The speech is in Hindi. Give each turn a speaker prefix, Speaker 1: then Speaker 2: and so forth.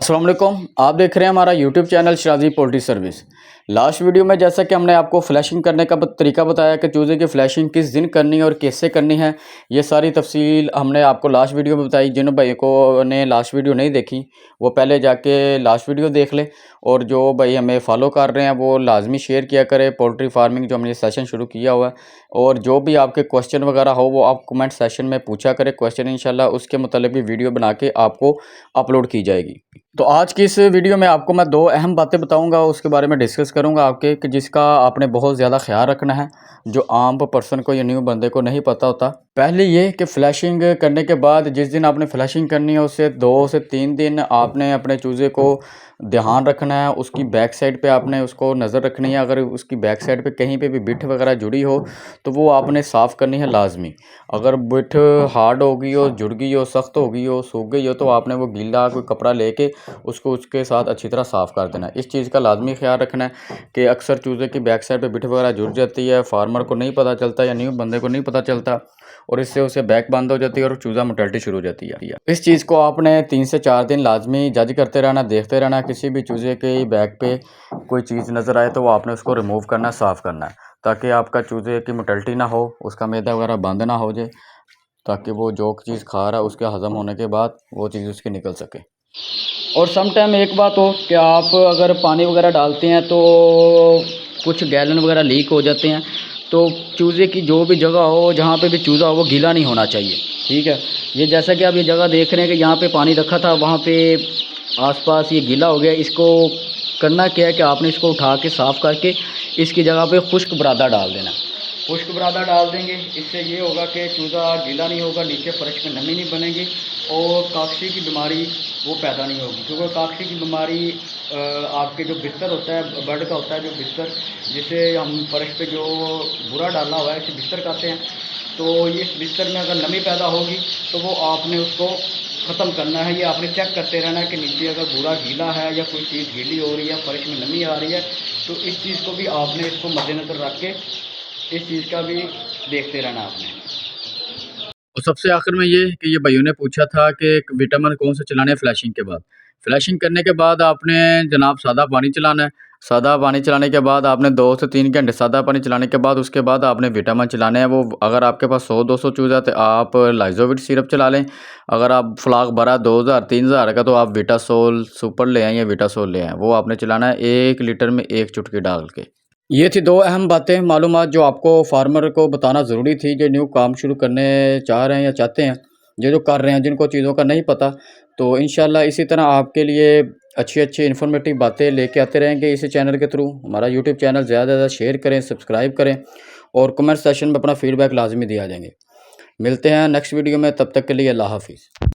Speaker 1: अस्सलाम वालेकुम। आप देख रहे हैं हमारा YouTube channel शराजी poultry service. Last video में जैसा कि हमने आपको फ्लैशिंग करने का तरीका बताया कि चूज़े की फ्लैशिंग किस दिन करनी है और कैसे करनी है, ये सारी तफसील हमने आपको लास्ट वीडियो में बताई। जिन भाई को ने लास्ट वीडियो नहीं देखी वो पहले जाके लास्ट वीडियो देख ले, और जो भाई हमें फॉलो कर रहे हैं वो लाजमी शेयर किया करें पोल्ट्री फार्मिंग जो हमने सेशन शुरू किया हुआ है। और जो भी आपके क्वेश्चन वगैरह हो वो आप कमेंट सेशन में पूछा करें क्वेश्चन, इंशाल्लाह उसके मतलब भी वीडियो बना के आपको अपलोड की जाएगी। तो आज की इस वीडियो में आपको मैं दो अहम बातें बताऊंगा, उसके बारे में डिस्कस करूंगा आपके कि जिसका आपने बहुत ज़्यादा ख्याल रखना है, जो आम पर्सन को या न्यू बंदे को नहीं पता होता। पहले ये कि फ़्लैशिंग करने के बाद जिस दिन आपने फ़्लैशिंग करनी है उससे 2 से 3 दिन आपने अपने चूज़े को ध्यान रखना है। उसकी बैक साइड पे आपने उसको नज़र रखनी है। अगर उसकी बैक साइड पे कहीं पे भी बिठ वगैरह जुड़ी हो तो वो आपने साफ़ करनी है लाजमी। अगर बिठ हार्ड हो गई हो, जुड़ गई हो, सख्त हो गई हो, सूख गई हो तो आपने वो गीला कोई कपड़ा लेके उसको उसके साथ अच्छी तरह साफ़ कर देना है। इस चीज़ का लाजमी ख्याल रखना है कि अक्सर चूज़े की बैक साइड पे बिठ वगैरह जुड़ जाती है, फार्मर को नहीं पता चलता या न्यू बंदे को नहीं पता चलता, और इससे उसे बैक बंद हो जाती है और चूज़ा मोर्टेलिटी शुरू हो जाती है। इस चीज़ को आपने 3 से 4 दिन लाजमी जज करते रहना, देखते रहना। किसी भी चूज़े के बैक पे कोई चीज़ नज़र आए तो वो आपने उसको रिमूव करना, साफ़ करना है, ताकि आपका चूज़े की मोर्टेलिटी ना हो, उसका मैदा वगैरह बंद ना हो जाए, ताकि वो जो चीज़ खा रहा है उसके हज़म होने के बाद वो चीज़ उसकी निकल सके। और सम टाइम एक बात हो कि आप अगर पानी वगैरह डालते हैं तो कुछ गैलन वगैरह लीक हो जाते हैं, तो चूज़े की जो भी जगह हो, जहाँ पे भी चूज़ा हो, वो गीला नहीं होना चाहिए। ठीक है, ये जैसा कि आप ये जगह देख रहे हैं कि यहाँ पे पानी रखा था, वहाँ पे आसपास ये गीला हो गया। इसको करना क्या है कि आपने इसको उठा के साफ़ करके इसकी जगह पे खुश्क बुरादा डाल देना। खुश्क बुरादा डाल देंगे, इससे ये होगा कि चूज़ा गीला नहीं होगा, नीचे फर्श में नमी नहीं बनेगी और काकशी की बीमारी वो पैदा नहीं होगी। क्योंकि काकशी की बीमारी आपके जो बिस्तर होता है, बेड का होता है जो बिस्तर, जिसे हम फर्श पे जो बुरा डाला हुआ है इसे बिस्तर कहते हैं, तो इस बिस्तर में अगर नमी पैदा होगी तो वो आपने उसको ख़त्म करना है। ये आपने चेक करते रहना है कि नीचे अगर बुरा गीला है या कोई चीज़ गीली हो रही है, फर्श में नमी आ रही है, तो इस चीज़ को भी आपने इसको मद्देनज़र रख के इस चीज़ का भी देखते रहना आपने। और सबसे आखिर में ये कि ये भाइयों ने पूछा था कि विटामिन कौन से चलाने हैं फ्लैशिंग के बाद। फ्लैशिंग करने के बाद आपने जनाब सादा पानी चलाना है। सादा पानी चलाने के बाद आपने 2 से 3 घंटे सादा पानी चलाने के बाद उसके बाद आपने विटामिन चलाने हैं। वो अगर आपके पास 100-200 चूज़ा है तो आप लाइजोविट सिरप चला लें। अगर आप फ्लाक भरा 2000-3000 का तो आप विटासोल सुपर ले आएँ या विटासोल ले आएँ। वो आपने चलाना है 1 लीटर में 1 चुटकी डाल के। ये थी 2 अहम बातें, मालूमात जो आपको फार्मर को बताना ज़रूरी थी, जो न्यू काम शुरू करने चाह रहे हैं या चाहते हैं, जो कर रहे हैं, जिनको चीज़ों का नहीं पता। तो इंशाल्लाह इसी तरह आपके लिए अच्छी-अच्छी इन्फॉर्मेटिव बातें लेके आते रहेंगे इसी चैनल के थ्रू। हमारा यूट्यूब चैनल ज़्यादा से ज़्यादा शेयर करें, सब्सक्राइब करें और कमेंट सेक्शन में अपना फीडबैक लाज़मी दिया जाएँगे। मिलते हैं नेक्स्ट वीडियो में, तब तक के लिए अल्लाह हाफ़िज़।